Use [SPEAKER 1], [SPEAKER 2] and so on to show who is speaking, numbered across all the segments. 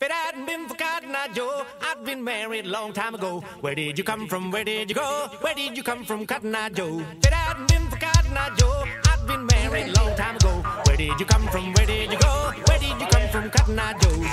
[SPEAKER 1] If it hadn't been for Cotton Eye Joe, I'd been married a long time ago. Where did you come from? Where did you go? Where did you come from, Cotton Eye Joe? If it hadn't been for Cotton Eye Joe, I'd been married a long time ago. Where did you come from? Where did you go? Where did you come from, Cotton Eye Joe?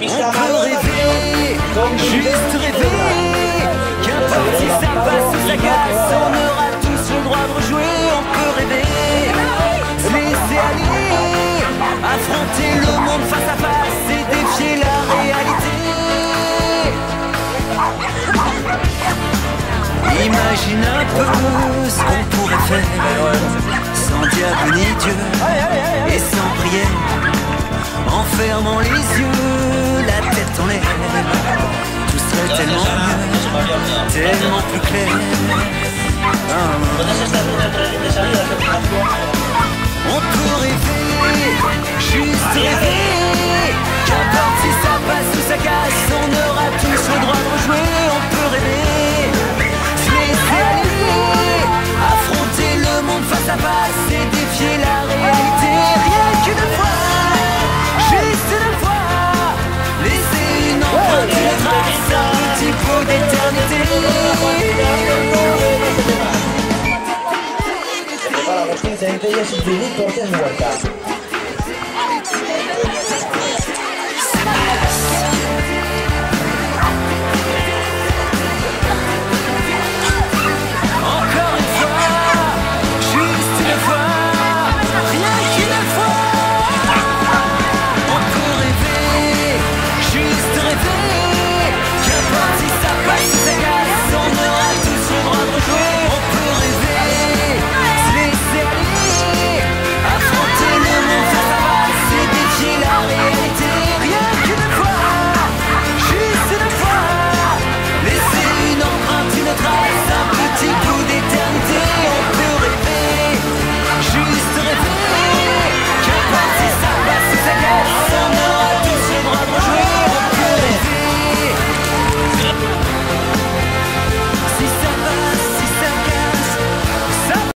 [SPEAKER 2] On peut rêver, juste rêver, qu'importe si ça passe ou ça casse, on aura tous le droit de rejouer. On peut rêver, se laisser aller, affronter le monde face à face et défier la réalité. Imagine un peu ce qu'on pourrait faire, sans diable ni Dieu et sans prière, en fermant les yeux, la tête en l'air. Tout serait tellement mieux, tellement plus clair. On peut rêver, juste rêver, qu'importe si ça passe ou ça casse, on aura tous le droit de rejouer. On peut rêver, se laisser aller, affronter le monde face à face et défier la réalité. Rien qu'une fois, juste une fois, laisser une
[SPEAKER 3] HTV Content Workout.